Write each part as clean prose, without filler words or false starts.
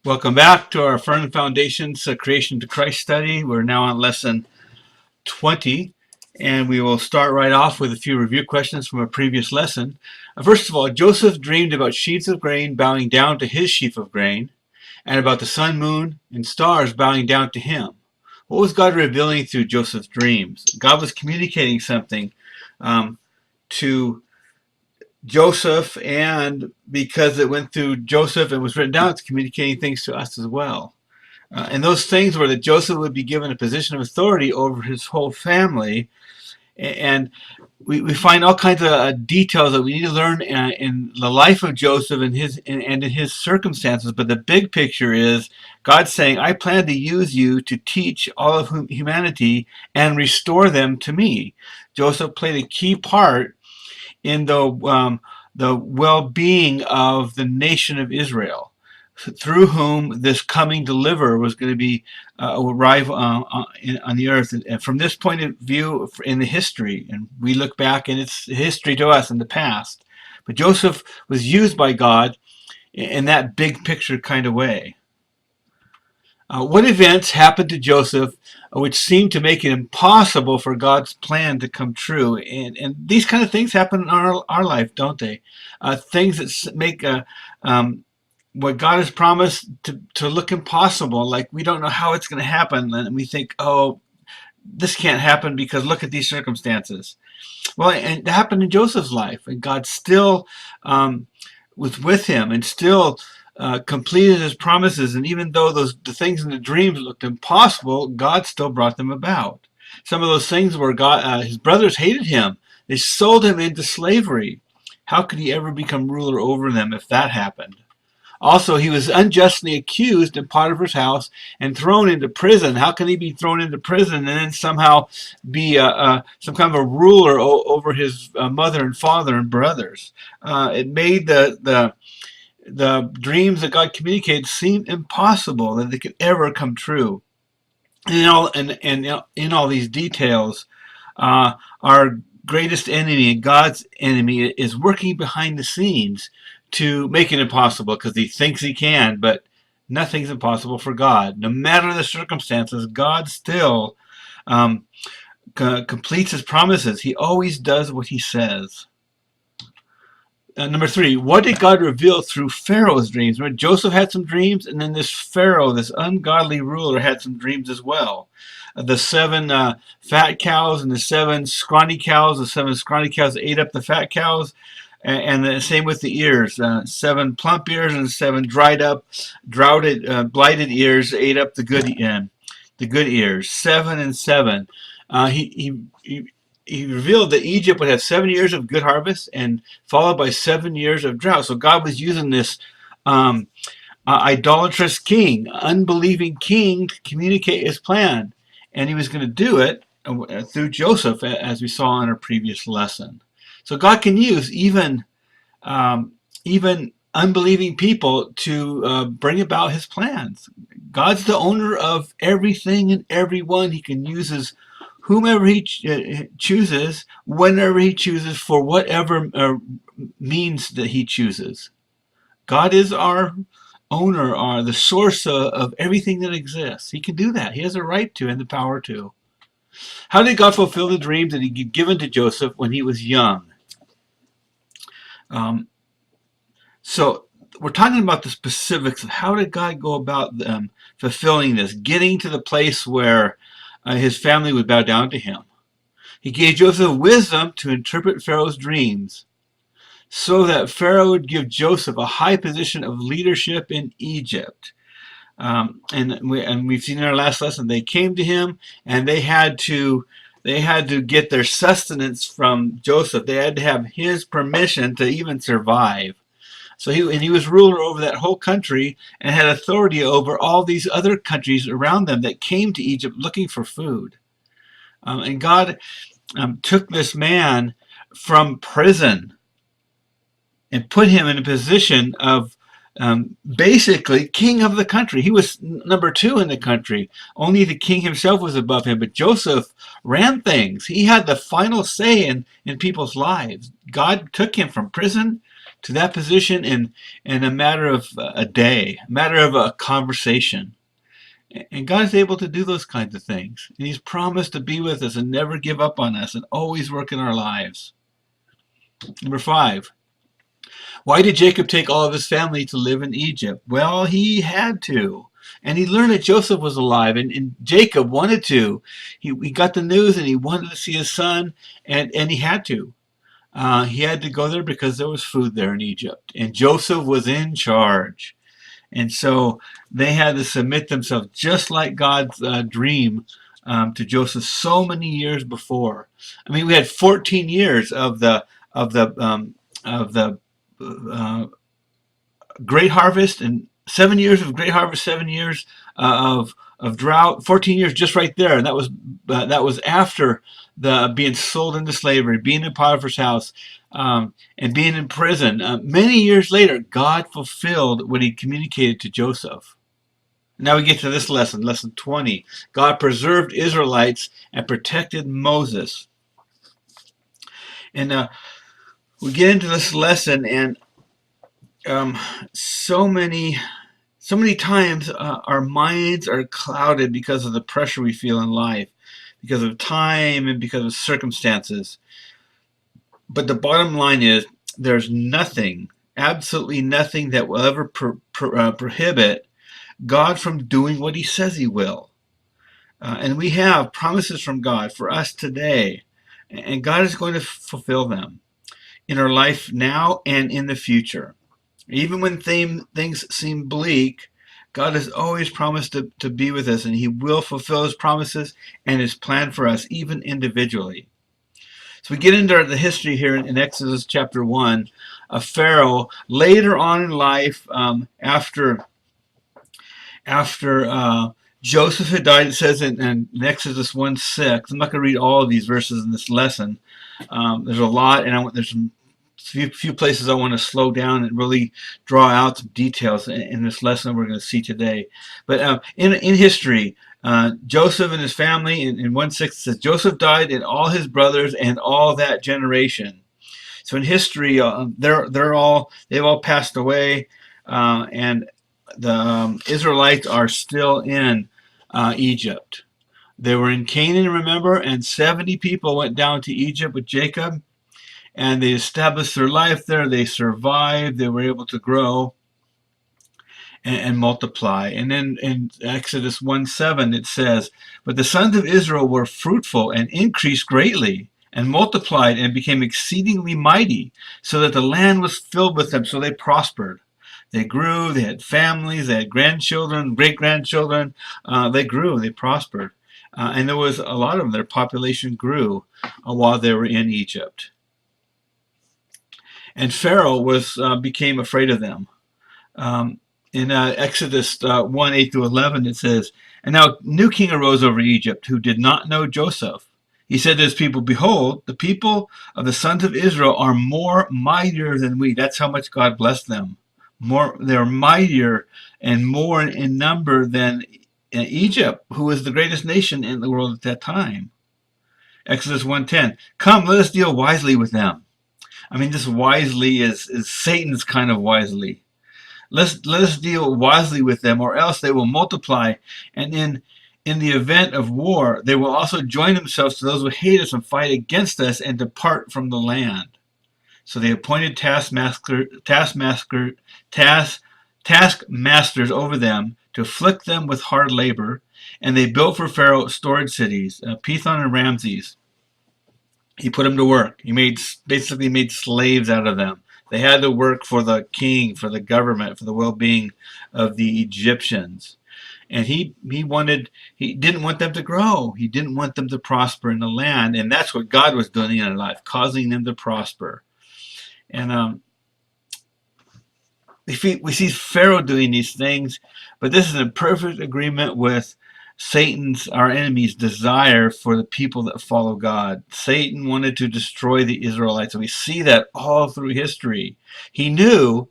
Welcome back to our Firm Foundations Creation to Christ study. We're now on lesson 20, and we will start right off with a few review questions from a previous lesson. First of all, Joseph dreamed about sheaves of grain bowing down to his sheaf of grain, and about the sun, moon, and stars bowing down to him. What was God revealing through Joseph's dreams? God was communicating something to Joseph, and because it went through Joseph and was written down, it's communicating things to us as well. And those things were that Joseph would be given a position of authority over his whole family. And we find all kinds of details that we need to learn in the life of Joseph and in his circumstances. But the big picture is God saying, I plan to use you to teach all of humanity and restore them to me. Joseph played a key part in the well-being of the nation of Israel, through whom this coming deliverer was going to be arrive on the earth. And from this point of view in the history, and we look back and it's history to us in the past, but Joseph was used by God in that big picture kind of way. What events happened to Joseph which seemed to make it impossible for God's plan to come true? And these kind of things happen in our life, don't they? Things that make what God has promised to look impossible, like we don't know how it's going to happen, and we think, oh, this can't happen because look at these circumstances. Well, and it happened in Joseph's life, and God still was with him and still completed his promises. And even though the things in the dreams looked impossible, God still brought them about. Some of those things were his brothers hated him. They sold him into slavery. How could he ever become ruler over them if that happened? Also, he was unjustly accused in Potiphar's house and thrown into prison. How can he be thrown into prison and then somehow be some kind of a ruler over his mother and father and brothers? It made the dreams that God communicated seem impossible that they could ever come true. And in all these details, our greatest enemy and God's enemy is working behind the scenes to make it impossible because he thinks he can, but nothing's impossible for God. No matter the circumstances, God still completes his promises. He always does what he says. Number 3, what did God reveal through Pharaoh's dreams? Remember, Joseph had some dreams, and then this Pharaoh, this ungodly ruler, had some dreams as well. The 7 fat cows and the 7 scrawny cows. The 7 scrawny cows ate up the fat cows, and the same with the ears. 7 plump ears and 7 dried up, blighted ears ate up the good ears. 7 and 7. He revealed that Egypt would have 7 years of good harvest and followed by 7 years of drought. So God was using this idolatrous king, unbelieving king, to communicate his plan. And he was going to do it through Joseph, as we saw in our previous lesson. So God can use even unbelieving people to bring about his plans. God's the owner of everything and everyone. He can use whomever he chooses, whenever he chooses, for whatever means that he chooses. God is our owner, the source of everything that exists. He can do that. He has a right to and the power to. How did God fulfill the dreams that he had given to Joseph when he was young? So we're talking about the specifics of how did God go about fulfilling this, getting to the place where his family would bow down to him. He gave Joseph wisdom to interpret Pharaoh's dreams so that Pharaoh would give Joseph a high position of leadership in Egypt. And we've seen in our last lesson, they came to him and they had to get their sustenance from Joseph. They had to have his permission to even survive. So he was ruler over that whole country and had authority over all these other countries around them that came to Egypt looking for food. And God took this man from prison and put him in a position of basically king of the country. He was number 2 in the country. Only the king himself was above him. But Joseph ran things. He had the final say in people's lives. God took him from prison to that position in a matter of a day, a matter of a conversation. And God is able to do those kinds of things. And He's promised to be with us and never give up on us and always work in our lives. Number 5. Why did Jacob take all of his family to live in Egypt? Well, he had to. And he learned that Joseph was alive, and Jacob wanted to. He got the news, and he wanted to see his son, and he had to. He had to go there because there was food there in Egypt, and Joseph was in charge. And so they had to submit themselves, just like God's dream to Joseph so many years before. I mean, we had 14 years of the great harvest, and 7 years of great harvest, 7 years of drought, 14 years just right there, and that was after the being sold into slavery, being in Potiphar's house, and being in prison. Many years later, God fulfilled what He communicated to Joseph. Now we get to this lesson, lesson 20. God preserved Israelites and protected Moses. And we get into this lesson, and so many times our minds are clouded because of the pressure we feel in life, because of time and because of circumstances. But the bottom line is, there's nothing, absolutely nothing, that will ever prohibit God from doing what He says He will. And we have promises from God for us today, and God is going to fulfill them in our life now and in the future. Even when things seem bleak, God has always promised to be with us, and He will fulfill His promises and His plan for us, even individually. So we get into the history here in Exodus chapter 1 of Pharaoh. Later on in life, after Joseph had died, it says in Exodus 1:6. I'm not going to read all of these verses in this lesson. There's a lot, and there's some few places I want to slow down and really draw out some details in this lesson we're going to see today. But in history, Joseph and his family, in 1:6 it says, Joseph died and all his brothers and all that generation. So in history, they've all passed away, and the Israelites are still in Egypt. They were in Canaan, remember, and 70 people went down to Egypt with Jacob, and they established their life there. They survived. They were able to grow and multiply. And then in Exodus 1:7 it says, but the sons of Israel were fruitful and increased greatly and multiplied and became exceedingly mighty, so that the land was filled with them. So they prospered. They grew. They had families. They had grandchildren, great-grandchildren. They grew. They prospered. And there was a lot of them. Their population grew while they were in Egypt. And Pharaoh became afraid of them. In Exodus 1:8-11, it says, and now a new king arose over Egypt, who did not know Joseph. He said to his people, behold, the people of the sons of Israel are more mightier than we. That's how much God blessed them. They're mightier and more in number than Egypt, who was the greatest nation in the world at that time. Exodus 1:10, come, let us deal wisely with them. I mean, this wisely is Satan's kind of wisely. Let us deal wisely with them, or else they will multiply, and in the event of war, they will also join themselves to those who hate us and fight against us and depart from the land. So they appointed taskmasters over them to afflict them with hard labor, and they built for Pharaoh storage cities, Pithom and Ramses. He put them to work. He basically made slaves out of them. They had to work for the king, for the government, for the well-being of the Egyptians. And he didn't want them to grow. He didn't want them to prosper in the land. And that's what God was doing in their life, causing them to prosper. And we see Pharaoh doing these things, but this is in perfect agreement with Satan's, our enemy's, desire for the people that follow God. Satan wanted to destroy the Israelites, and we see that all through history. He knew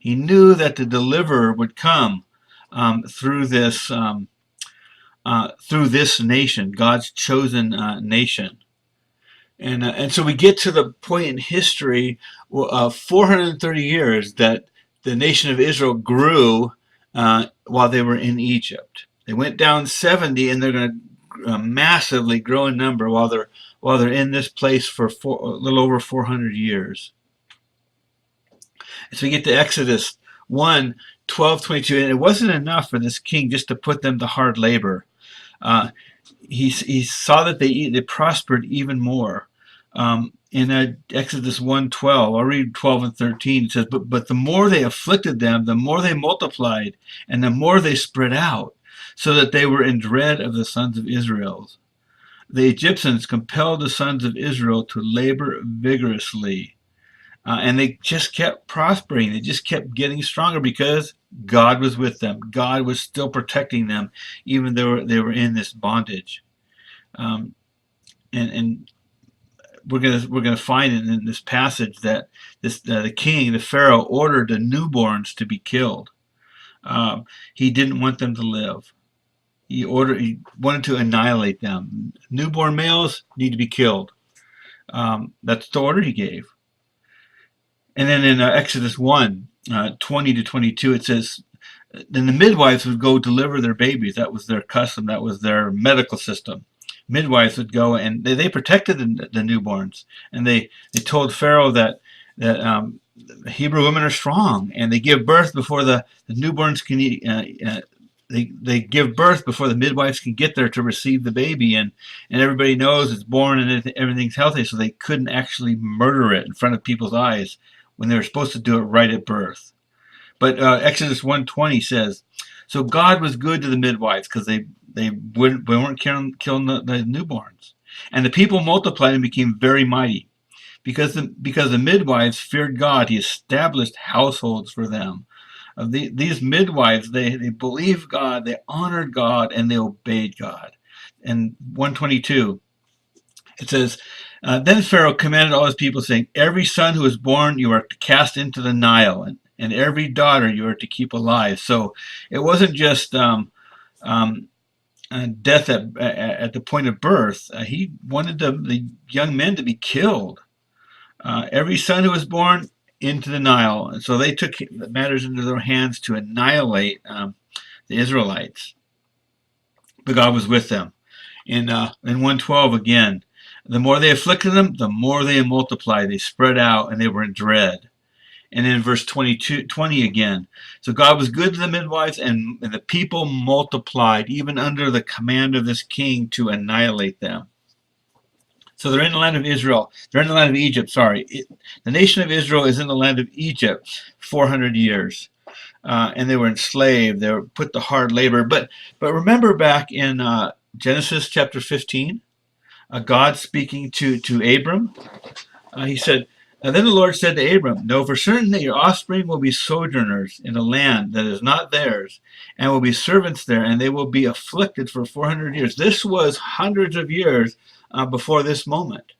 that the deliverer would come through this nation, God's chosen nation. And so we get to the point in history, 430 years, that the nation of Israel grew while they were in Egypt. They went down 70, and they're going to massively grow in number while they're in this place for a little over 400 years. And so we get to Exodus 1, 12, 22, and it wasn't enough for this king just to put them to hard labor. He saw that they prospered even more. In Exodus 1:12, I'll read 12 and 13. It says, but the more they afflicted them, the more they multiplied, and the more they spread out, so that they were in dread of the sons of Israel. The Egyptians compelled the sons of Israel to labor vigorously. And they just kept prospering. They just kept getting stronger because God was with them. God was still protecting them, even though they were in this bondage. And we're gonna find in this passage that the king, the Pharaoh, ordered the newborns to be killed. He didn't want them to live. He wanted to annihilate them. Newborn males need to be killed. That's the order he gave. And then in Exodus 1, 20 to 22, it says, then the midwives would go deliver their babies. That was their custom. That was their medical system. Midwives would go, and they protected the newborns. And they told Pharaoh that Hebrew women are strong, and they give birth before the newborns can eat. They give birth before the midwives can get there to receive the baby, and everybody knows it's born and everything's healthy, so they couldn't actually murder it in front of people's eyes when they were supposed to do it right at birth. But Exodus 1:20 says, so God was good to the midwives because they weren't killing the newborns. And the people multiplied and became very mighty. Because the midwives feared God, he established households for them. These midwives, they believed God, they honored God, and they obeyed God. And 122, it says, then Pharaoh commanded all his people, saying, every son who is born you are to cast into the Nile, and every daughter you are to keep alive. So it wasn't just death at the point of birth. He wanted the young men to be killed. Every son who was born into the Nile. And so they took matters into their hands to annihilate the Israelites. But God was with them. In 1:12 again, the more they afflicted them, the more they multiplied. They spread out, and they were in dread. And in verse 20 again, so God was good to the midwives, and the people multiplied, even under the command of this king, to annihilate them. So they're in the land of Israel. They're in the land of Egypt, sorry. The nation of Israel is in the land of Egypt 400 years. And they were enslaved. They were put to hard labor. But remember back in Genesis chapter 15, God speaking to Abram, he said, then the Lord said to Abram, know for certain that your offspring will be sojourners in a land that is not theirs, and will be servants there, and they will be afflicted for 400 years. This was hundreds of years before this moment.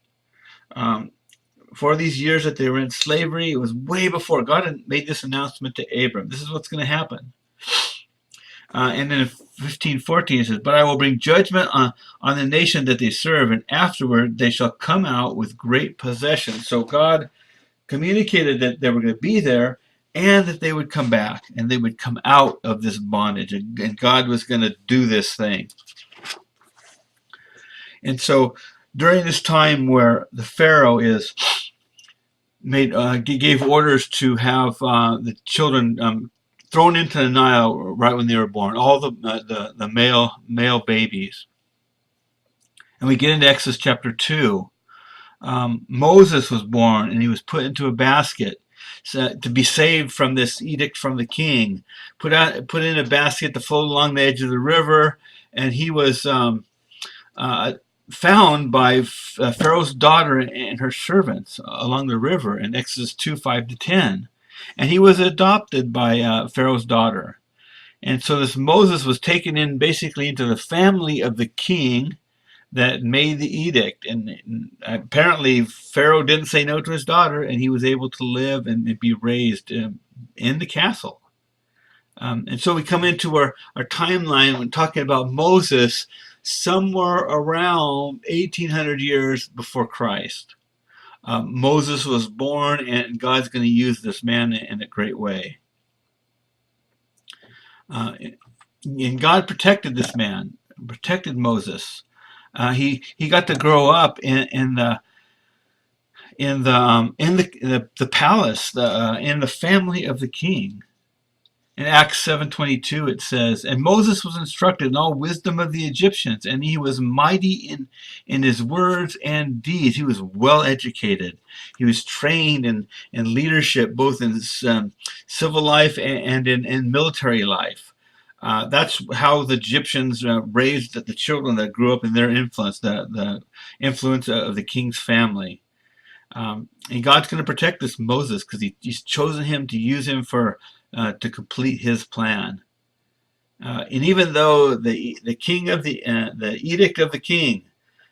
For these years that they were in slavery, it was way before. God had made this announcement to Abram. This is what's going to happen. And then in 15:14 it says, but I will bring judgment on the nation that they serve, and afterward they shall come out with great possession. So God communicated that they were going to be there, and that they would come back, and they would come out of this bondage, and God was going to do this thing. And so during this time where the Pharaoh gave orders to have the children thrown into the Nile right when they were born, all the male babies. And we get into Exodus chapter 2. Moses was born, and he was put into a basket to be saved from this edict from the king. Put in a basket to float along the edge of the river, and he was found by Pharaoh's daughter and her servants along the river in Exodus 2:5-10. And he was adopted by Pharaoh's daughter. And so this Moses was taken in basically into the family of the king that made the edict. And apparently Pharaoh didn't say no to his daughter, and he was able to live and be raised in the castle. And so we come into our timeline when talking about Moses. somewhere around 1800 years before Christ. Moses was born, and God's going to use this man in a great way. And God protected this man, protected Moses. He got to grow up in the palace, in the family of the king. In Acts 7:22 it says, "And Moses was instructed in all wisdom of the Egyptians, and he was mighty in his words and deeds." He was well educated. He was trained in leadership, both in civil life and in military life. That's how the Egyptians raised the children that grew up in their influence, the influence of the king's family. And God's going to protect this Moses because he's chosen him to use him to complete his plan. And even though the king of the edict of the king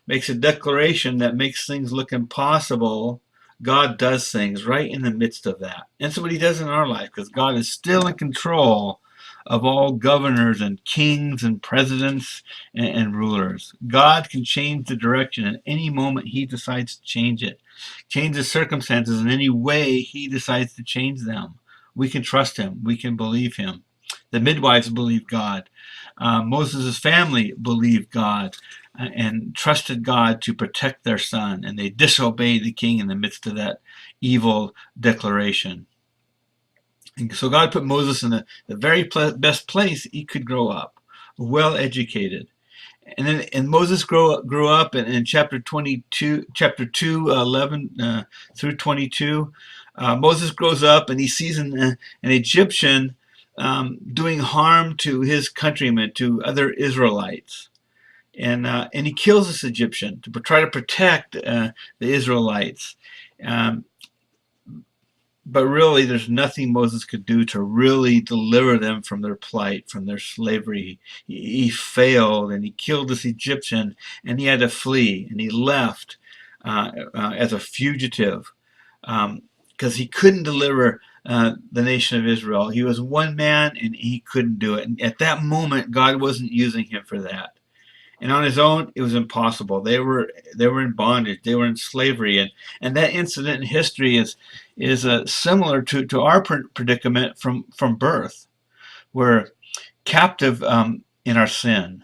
makes a declaration that makes things look impossible, God does things right in the midst of that. And that's what he does in our life, because God is still in control of all governors and kings and presidents and rulers. God can change the direction at any moment he decides to change it, change the circumstances in any way he decides to change them. We can trust him. We can believe him. The midwives believed God. Moses' family believed God and trusted God to protect their son, and they disobeyed the king in the midst of that evil declaration. And so God put Moses in the very best place he could grow up, well educated. And Moses grew up in chapter 22, chapter 2, 11 through 22. Moses grows up and he sees an Egyptian doing harm to his countrymen, to other Israelites. And he kills this Egyptian to try to protect the Israelites. But really, there's nothing Moses could do to really deliver them from their plight, from their slavery. He failed, and he killed this Egyptian, and he had to flee, and he left as a fugitive because he couldn't deliver the nation of Israel. He was one man, and he couldn't do it. And at that moment, God wasn't using him for that. And on his own, it was impossible. They were in bondage. They were in slavery, and that incident in history is similar to our predicament from birth. We're captive in our sin.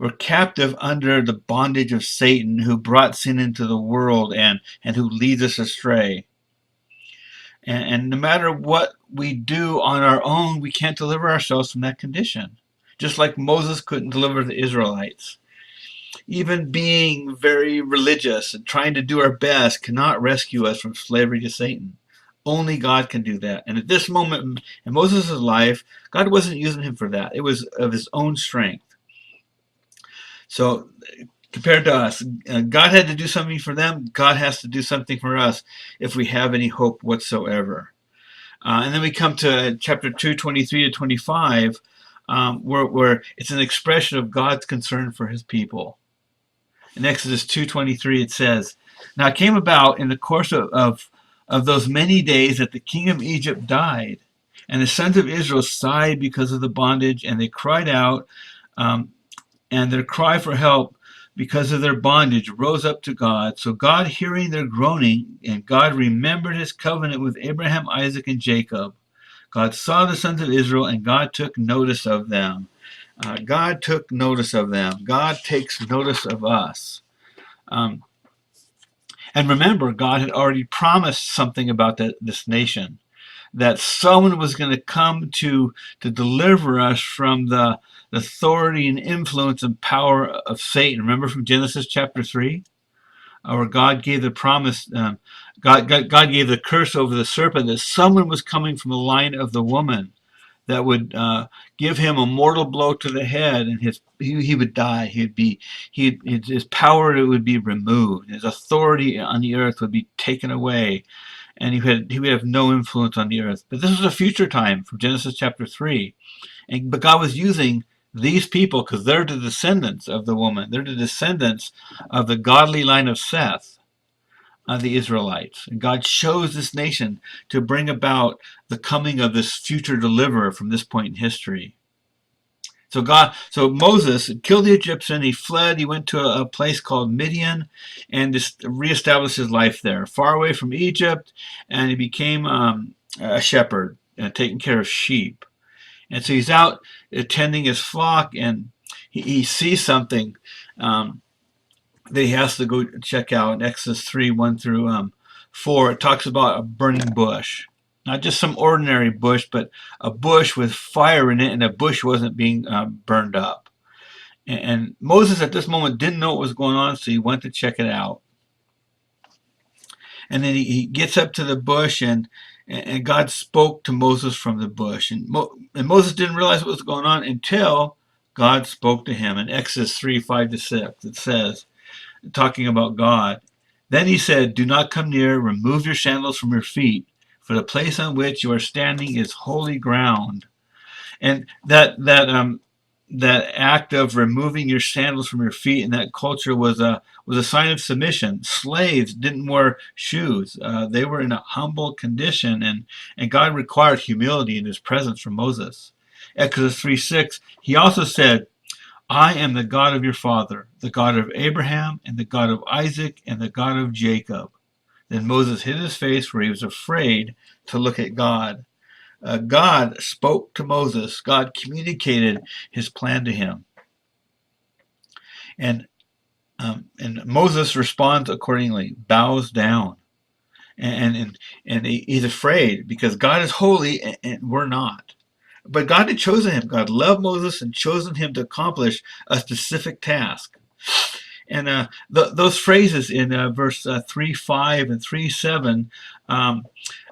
We're captive under the bondage of Satan, who brought sin into the world and who leads us astray. And no matter what we do on our own, we can't deliver ourselves from that condition. Just like Moses couldn't deliver the Israelites. Even being very religious and trying to do our best cannot rescue us from slavery to Satan. Only God can do that. And at this moment in Moses' life, God wasn't using him for that. It was of his own strength. So compared to us, God had to do something for them. God has to do something for us if we have any hope whatsoever. And then we come to chapter 2, 23 to 25, where it's an expression of God's concern for his people. In Exodus 2:23 it says, "Now it came about in the course of those many days that the king of Egypt died, and the sons of Israel sighed because of the bondage, and they cried out, and their cry for help because of their bondage rose up to God. So God, hearing their groaning, and God remembered his covenant with Abraham, Isaac, and Jacob. God saw the sons of Israel, and God took notice of them." God took notice of them. God takes notice of us. And remember, God had already promised something about this nation, that someone was going to come to deliver us from the authority and influence and power of Satan. Remember from Genesis chapter 3, where God gave the promise, God gave the curse over the serpent, that someone was coming from the line of the woman that would give him a mortal blow to the head, and he would die. His power would be removed. His authority on the earth would be taken away, and he would have no influence on the earth. But this was a future time from Genesis chapter 3. But God was using these people because they're the descendants of the woman. They're the descendants of the godly line of Seth, the Israelites. And God chose this nation to bring about the coming of this future deliverer from this point in history. So Moses killed the Egyptian. He fled. He went to a place called Midian, and just reestablished his life there, far away from Egypt. And he became a shepherd, taking care of sheep. And so he's out tending his flock, and he sees something that he has to go check out. In Exodus 3:1-4, it talks about a burning bush. Not just some ordinary bush, but a bush with fire in it, and the bush wasn't being burned up. And Moses at this moment didn't know what was going on, so he went to check it out. And then he gets up to the bush, and God spoke to Moses from the bush. And Moses didn't realize what was going on until God spoke to him. In Exodus 3:5-6, it says, talking about God, then he said, "Do not come near, remove your sandals from your feet, for the place on which you are standing is holy ground." And that act of removing your sandals from your feet in that culture was a sign of submission. Slaves didn't wear shoes; they were in a humble condition, and God required humility in His presence from Moses. Exodus 3:6. He also said, "I am the God of your father, the God of Abraham, and the God of Isaac, and the God of Jacob." Then Moses hid his face, for he was afraid to look at God. God spoke to Moses. God communicated his plan to him. And Moses responds accordingly, bows down. And he's afraid because God is holy and we're not. But God had chosen him. God loved Moses and chosen him to accomplish a specific task. And those phrases in verse 3:5 and 3:7,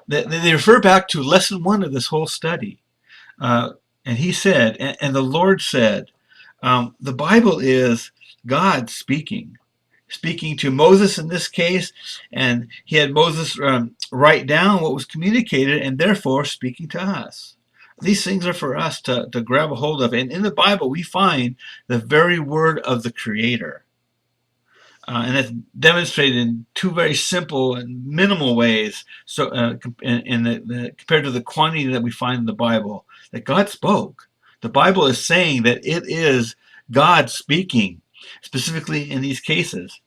they refer back to lesson 1 of this whole study. And he said, and the Lord said, the Bible is God speaking to Moses in this case, and he had Moses write down what was communicated and therefore speaking to us. These things are for us to grab a hold of. And in the Bible, we find the very word of the Creator. And it's demonstrated in 2 very simple and minimal ways. So, compared to the quantity that we find in the Bible, that God spoke. The Bible is saying that it is God speaking, specifically in these cases.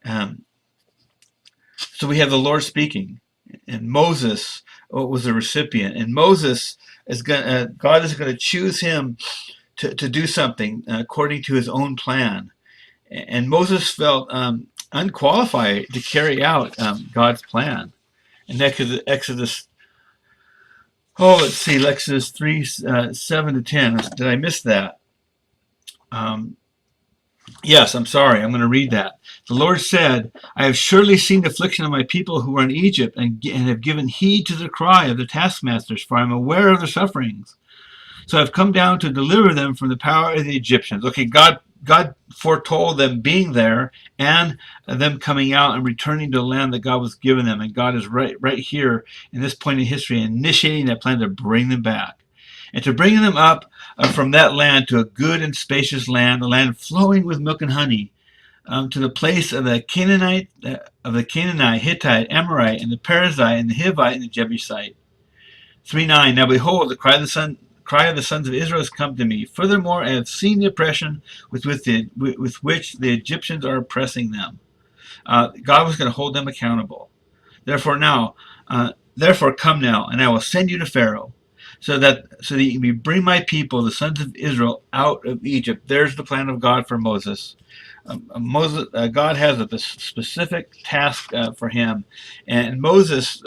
So we have the Lord speaking, and Moses was a recipient, and Moses God is going to choose him to do something according to his own plan. And Moses felt unqualified to carry out God's plan. And Exodus 3:7-10. Did I miss that? Yes, I'm sorry. I'm going to read that. The Lord said, "I have surely seen the affliction of my people who are in Egypt, and have given heed to the cry of the taskmasters, for I am aware of their sufferings. So I've come down to deliver them from the power of the Egyptians." Okay, God foretold them being there and them coming out and returning to the land that God was giving them. And God is right here in this point in history initiating that plan to bring them back. And to bring them up from that land to a good and spacious land, a land flowing with milk and honey, to the place of the Canaanite, Hittite, Amorite, and the Perizzite, and the Hivite, and the Jebusite. 3:9. Now behold, the cry of the sons of Israel has come to me. Furthermore, I have seen the oppression with which the Egyptians are oppressing them. God was going to hold them accountable. Therefore come now, and I will send you to Pharaoh, so that you may bring my people, the sons of Israel, out of Egypt. There's the plan of God for Moses. God has a specific task for him, and Moses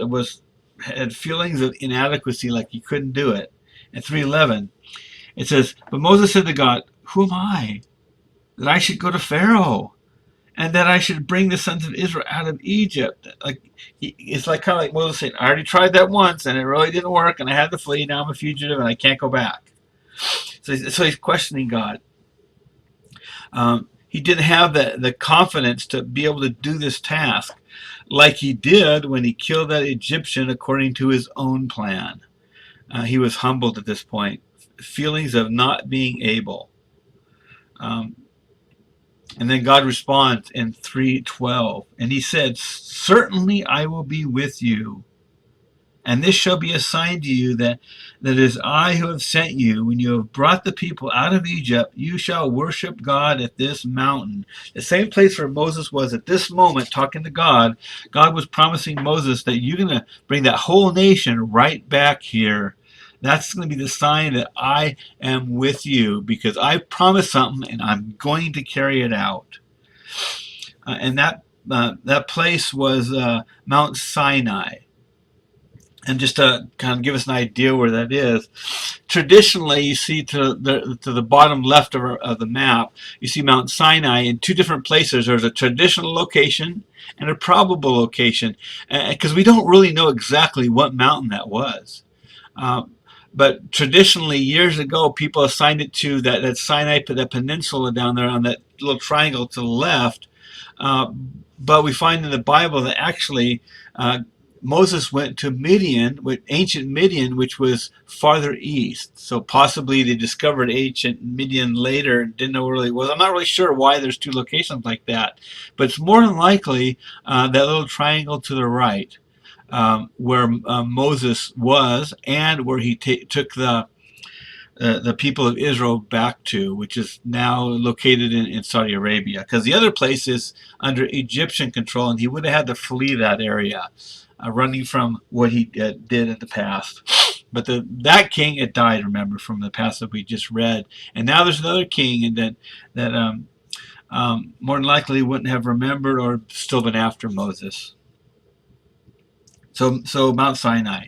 had feelings of inadequacy, like he couldn't do it. In 3:11, it says, "But Moses said to God, who am I, that I should go to Pharaoh, and that I should bring the sons of Israel out of Egypt?" It's kind of like Moses saying, "I already tried that once, and it really didn't work, and I had to flee. Now I'm a fugitive, and I can't go back." So he's questioning God. He didn't have the confidence to be able to do this task like he did when he killed that Egyptian according to his own plan. He was humbled at this point, feelings of not being able. And then God responds in 3:12, and he said, "Certainly I will be with you, And this shall be a sign to you that it is I who have sent you. When you have brought the people out of Egypt, you shall worship God at this mountain. The same place where Moses was at this moment talking to God, God was promising Moses that you're going to bring that whole nation right back here. That's going to be the sign that I am with you, because I promised something and I'm going to carry it out. And that place was Mount Sinai. And just to kind of give us an idea where that is, traditionally you see to the bottom left of the map, you see Mount Sinai in two different places. There's a traditional location and a probable location, because we don't really know exactly what mountain that was. But traditionally, years ago, people assigned it to that Sinai, that peninsula down there on that little triangle to the left. But we find in the Bible that actually Moses went to Midian, ancient Midian, which was farther east. So possibly they discovered ancient Midian later and didn't know where it was. I'm not really sure why there's two locations like that, but it's more than likely that little triangle to the right, where Moses was, and where he took the people of Israel back to, which is now located in Saudi Arabia, because the other place is under Egyptian control, and he would have had to flee that area, running from what he did in the past. But that king had died, remember, from the past that we just read, and now there's another king, and that more than likely wouldn't have remembered or still been after Moses. So Mount Sinai.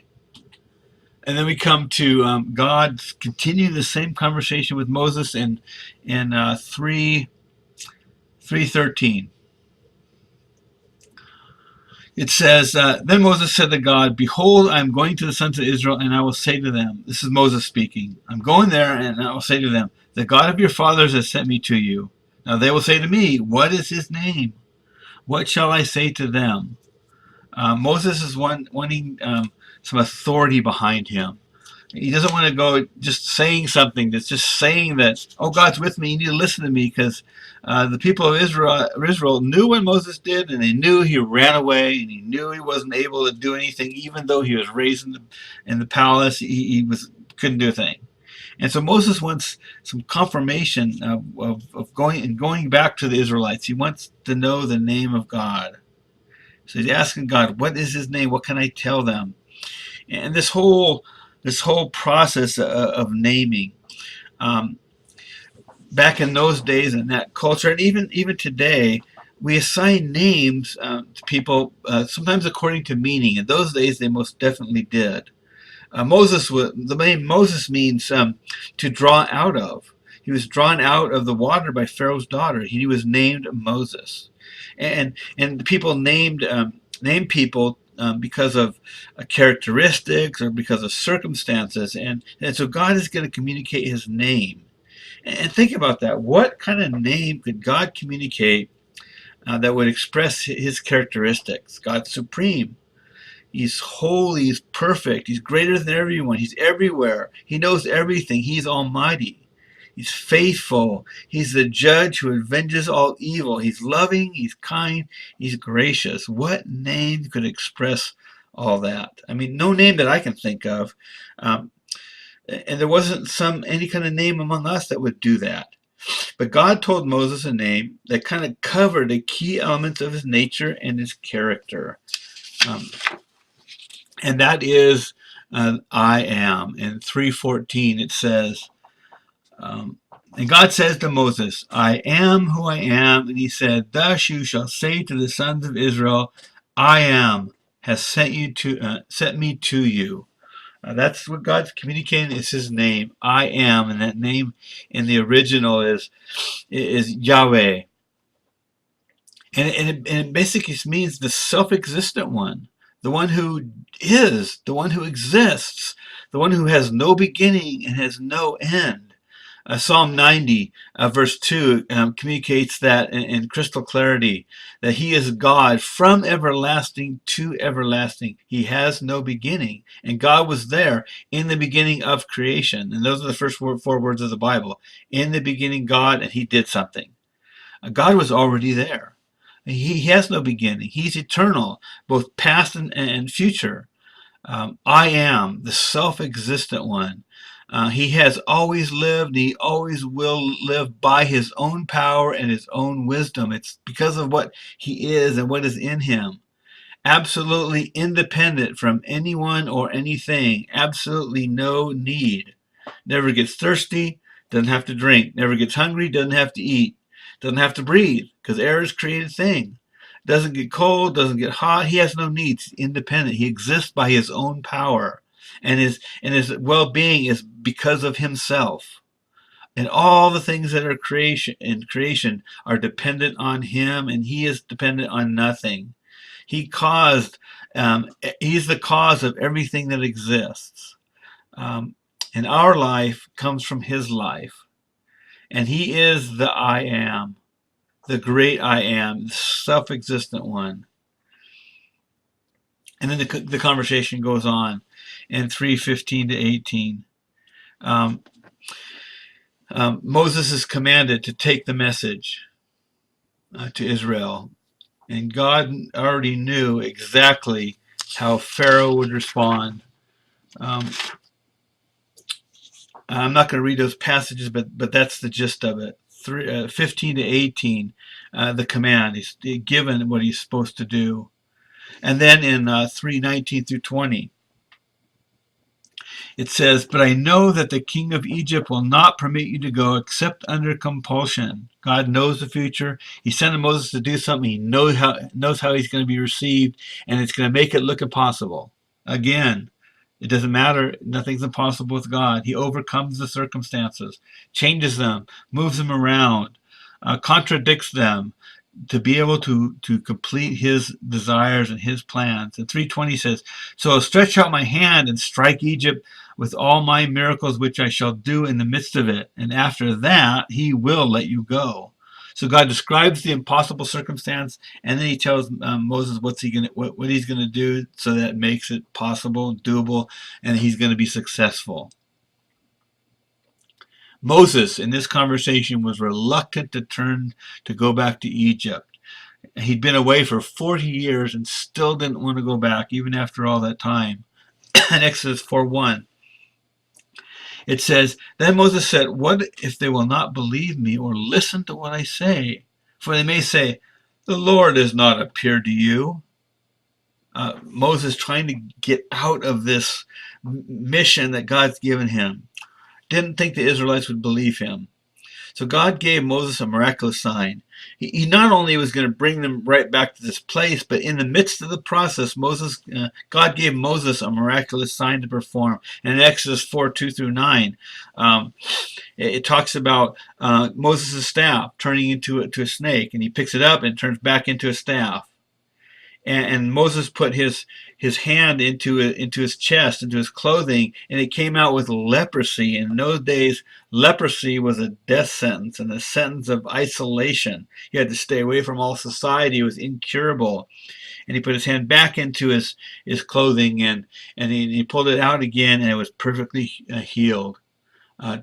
And then we come to God continuing the same conversation with Moses in 3:13. It says, then Moses said to God, behold, I am going to the sons of Israel, and I will say to them, this is Moses speaking, I'm going there, and I will say to them, the God of your fathers has sent me to you. Now they will say to me, what is his name? What shall I say to them? Moses is wanting some authority behind him. He doesn't want to go just saying something that's just saying that, oh, God's with me, you need to listen to me, because the people of Israel knew what Moses did, and they knew he ran away, and he knew he wasn't able to do anything, even though he was raised in the palace, he couldn't do a thing. And so Moses wants some confirmation of going back to the Israelites. He wants to know the name of God. So he's asking God, what is his name? What can I tell them? And this whole process of naming, back in those days in that culture, and even today, we assign names to people sometimes according to meaning. In those days, they most definitely did. The name Moses means to draw out of. He was drawn out of the water by Pharaoh's daughter. He was named Moses, and people named people because of characteristics or because of circumstances, and so God is going to communicate his name. And think about that. What kind of name could God communicate that would express his characteristics? God's supreme. He's holy. He's perfect. He's greater than everyone. He's everywhere. He knows everything. He's almighty. He's faithful. He's the judge who avenges all evil. He's loving. He's kind. He's gracious. What name could express all that? I mean, no name that I can think of. And there wasn't any kind of name among us that would do that. But God told Moses a name that kind of covered the key elements of his nature and his character. And that is I am. In 3:14 it says, and God says to Moses, I am who I am. And he said, thus you shall say to the sons of Israel, I am has sent me to you. That's what God's communicating is his name, I am. And that name in the original is Yahweh. And it basically means the self-existent one, the one who is, the one who exists, the one who has no beginning and has no end. Psalm 90, verse 2, communicates that in crystal clarity, that he is God from everlasting to everlasting. He has no beginning. And God was there in the beginning of creation. And those are the first four words of the Bible. In the beginning, God, and he did something. God was already there. He has no beginning. He's eternal, both past and future. I am the self-existent one. He has always lived. He always will live by his own power and his own wisdom. It's because of what he is and what is in him. Absolutely independent from anyone or anything. Absolutely no need. Never gets thirsty, doesn't have to drink. Never gets hungry, doesn't have to eat. Doesn't have to breathe because air is a created thing. Doesn't get cold, doesn't get hot. He has no needs. He's independent. He exists by his own power. And his well-being is because of himself. And all the things that are creation are dependent on him, and he is dependent on nothing. He caused, he's the cause of everything that exists. Um, and our life comes from his life. And he is the I am, the great I am, the self-existent one. And then the conversation goes on in 3:15 to 18. Um, Moses is commanded to take the message to Israel. And God already knew exactly how Pharaoh would respond. Um, I'm not going to read those passages, but that's the gist of it. 15 to 18, the command. He's given what he's supposed to do. And then in 3:19 through 20, it says, "But I know that the king of Egypt will not permit you to go except under compulsion." God knows the future. He sent Moses to do something. He knows how he's going to be received, and it's going to make it look impossible. Again, it doesn't matter. Nothing's impossible with God. He overcomes the circumstances, changes them, moves them around, contradicts them, to be able to complete his desires and his plans. And 3:20 says, "So I'll stretch out my hand and strike Egypt with all my miracles which I shall do in the midst of it. And after that, he will let you go." So God describes the impossible circumstance, and then he tells Moses what he's gonna do so that it makes it possible, doable, and he's gonna be successful. Moses, in this conversation, was reluctant to go back to Egypt. He'd been away for 40 years and still didn't want to go back, even after all that time. In Exodus 4:1, it says, "Then Moses said, 'What if they will not believe me or listen to what I say? For they may say, the Lord has not appeared to you.'" Moses trying to get out of this mission that God's given him. Didn't think the Israelites would believe him. So God gave Moses a miraculous sign. He not only was going to bring them right back to this place, but in the midst of the process, God gave Moses a miraculous sign to perform. And in Exodus 4:2 through 9, it talks about Moses' staff turning into a snake, and he picks it up and it turns back into a staff. And Moses put his hand into his chest, into his clothing, and it came out with leprosy. And in those days, leprosy was a death sentence and a sentence of isolation. He had to stay away from all society. It was incurable. And he put his hand back into his clothing, and he pulled it out again, and it was perfectly healed.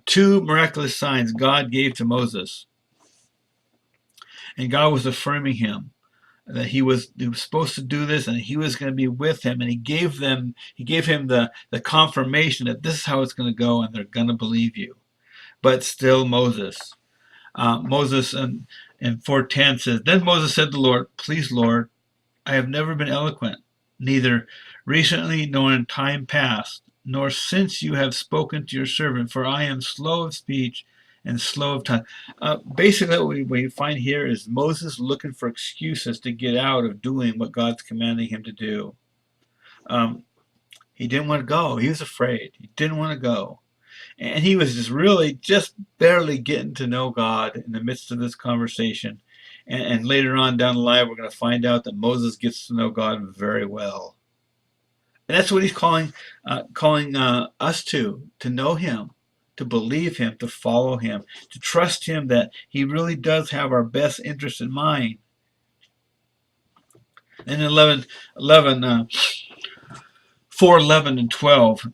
Two miraculous signs God gave to Moses. And God was affirming him that he was supposed to do this, and he was going to be with him, and he gave him the confirmation that this is how it's going to go, and they're going to believe you. But still Moses in 4:10 says, "Then Moses said to the Lord, 'Please, Lord, I have never been eloquent, neither recently nor in time past, nor since you have spoken to your servant, for I am slow of speech and slow of tongue.'" Basically, what we find here is Moses looking for excuses to get out of doing what God's commanding him to do. He didn't want to go. He was afraid. He didn't want to go. And he was just barely getting to know God in the midst of this conversation. And later on down the line, we're going to find out that Moses gets to know God very well. And that's what he's calling us to know him, to believe him, to follow him, to trust him that he really does have our best interest in mind. And in 4:11 and 12,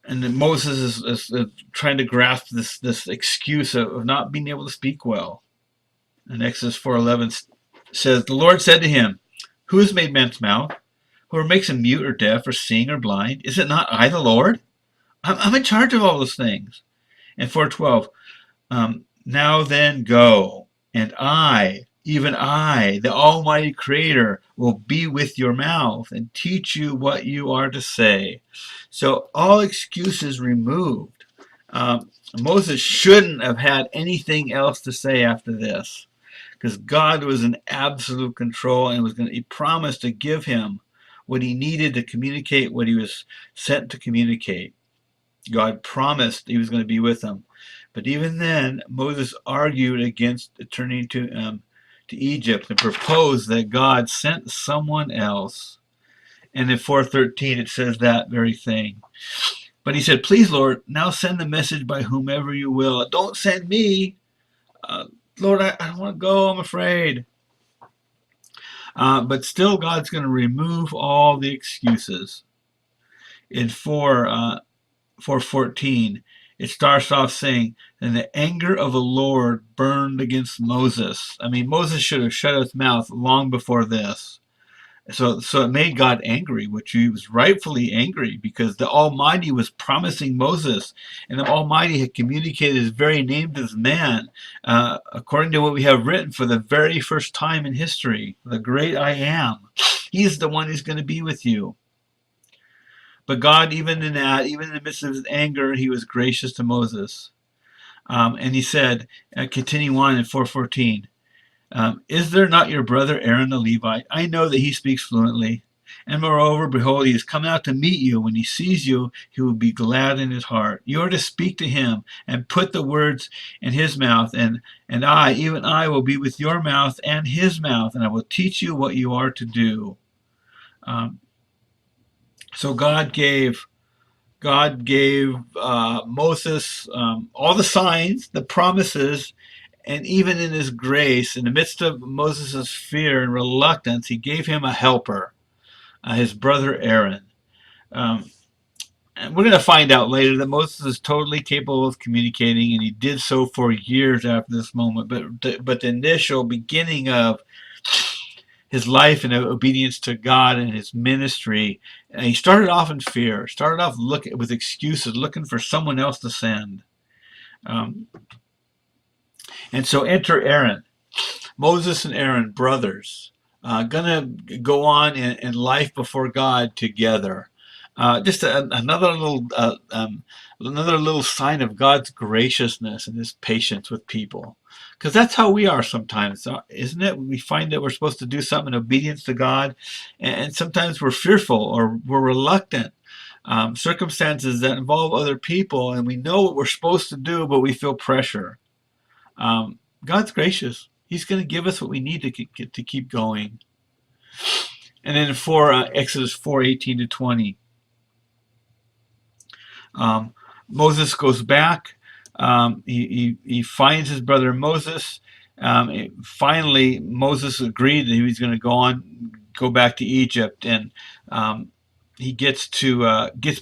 and then Moses is trying to grasp this excuse of not being able to speak well. And Exodus 4:11 says, "The Lord said to him, 'Who has made man's mouth? Or makes him mute or deaf or seeing or blind? Is it not I, the Lord? I'm in charge of all those things. And 4:12, now then go, and I, even I, the Almighty Creator, will be with your mouth and teach you what you are to say. So all excuses removed. Moses shouldn't have had anything else to say after this, because God was in absolute control and he promised to give him what he needed to communicate what he was sent to communicate. God promised he was going to be with him. But even then, Moses argued against returning to Egypt and proposed that God sent someone else. And in 4:13, it says that very thing. But he said, please, Lord, now send the message by whomever you will. Don't send me. Lord, I don't want to go. I'm afraid. But still, God's going to remove all the excuses. In 4:14, it starts off saying, and the anger of the Lord burned against Moses. I mean, Moses should have shut his mouth long before this. So it made God angry, which he was rightfully angry, because the Almighty was promising Moses, and the Almighty had communicated his very name to this man, according to what we have written, for the very first time in history, the great I am. He's the one who's going to be with you. But God, even in that, even in the midst of his anger, he was gracious to Moses. And he said, continuing on in 4:14, is there not your brother Aaron the Levite? I know that he speaks fluently. And moreover, behold, he is come out to meet you. When he sees you, he will be glad in his heart. You are to speak to him and put the words in his mouth. And I, even I, will be with your mouth and his mouth, and I will teach you what you are to do. So God gave Moses all the signs, the promises, and even in his grace, in the midst of Moses' fear and reluctance, he gave him a helper, his brother Aaron. And we're going to find out later that Moses is totally capable of communicating, and he did so for years after this moment. But the initial beginning of his life and obedience to God and his ministry, and he started off in fear, started off with excuses, looking for someone else to send. And so enter Aaron. Moses and Aaron, brothers, gonna go on in life before God together. Just another little sign of God's graciousness and his patience with people, because that's how we are sometimes, isn't it? We find that we're supposed to do something in obedience to God, and sometimes we're fearful or we're reluctant. Circumstances that involve other people, and we know what we're supposed to do, but we feel pressure. God's gracious. He's going to give us what we need to keep going. And then for Exodus 4:18-20, Moses goes back. He finds his brother Moses. Finally, Moses agreed that he was going to go back to Egypt, and he gets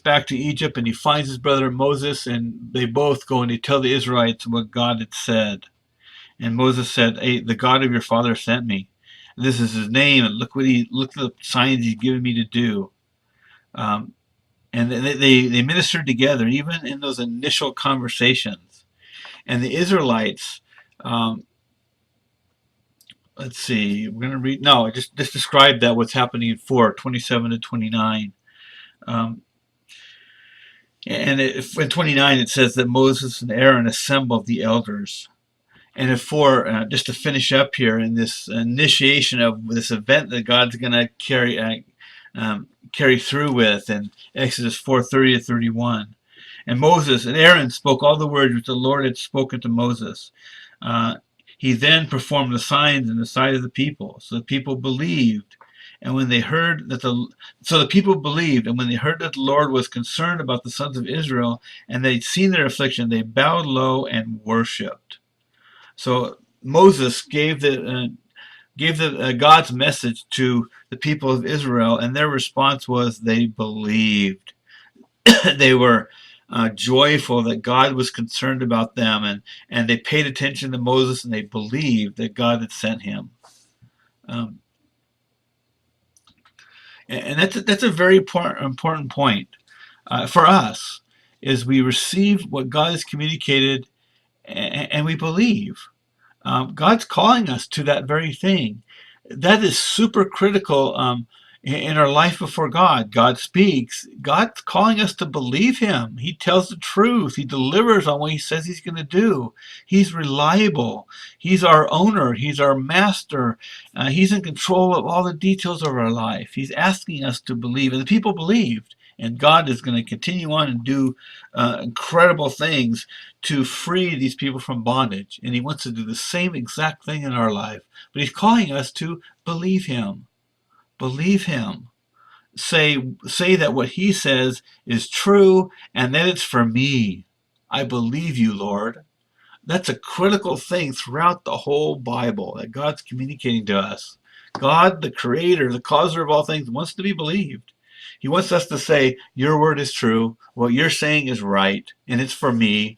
back to Egypt, and he finds his brother Moses, and they both go and they tell the Israelites what God had said. And Moses said, hey, the God of your father sent me. And this is his name, and look at the signs he's given me to do. And they ministered together, even in those initial conversations. And the Israelites, let's see, we're going to read, no, just describe that, what's happening in 4:27-29. And in 29, it says that Moses and Aaron assembled the elders. And just to finish up here in this initiation of this event that God's going to carry through with in Exodus 4:30-31. And Moses and Aaron spoke all the words which the Lord had spoken to Moses. He then performed the signs in the sight of the people. So the people believed. And when they heard that the Lord was concerned about the sons of Israel and they'd seen their affliction, they bowed low and worshipped. So Moses gave God's message to the people of Israel, and their response was they believed. They were joyful that God was concerned about them, and they paid attention to Moses, and they believed that God had sent him. And that's a very important point for us, is we receive what God has communicated and we believe. God's calling us to that very thing. That is super critical in our life before God. God speaks. God's calling us to believe Him. He tells the truth. He delivers on what He says He's going to do. He's reliable. He's our owner. He's our master. He's in control of all the details of our life. He's asking us to believe. And the people believed. And God is going to continue on and do incredible things to free these people from bondage. And He wants to do the same exact thing in our life. But He's calling us to believe Him. Believe Him. Say that what He says is true and that it's for me. I believe you, Lord. That's a critical thing throughout the whole Bible that God's communicating to us. God, the creator, the causer of all things, wants to be believed. He wants us to say, your word is true, what you're saying is right, and it's for me.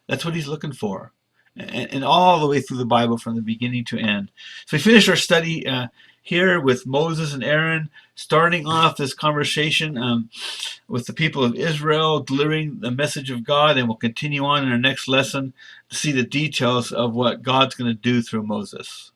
That's what He's looking for. And all the way through the Bible from the beginning to end. So we finish our study here with Moses and Aaron, starting off this conversation with the people of Israel, delivering the message of God, and we'll continue on in our next lesson to see the details of what God's going to do through Moses.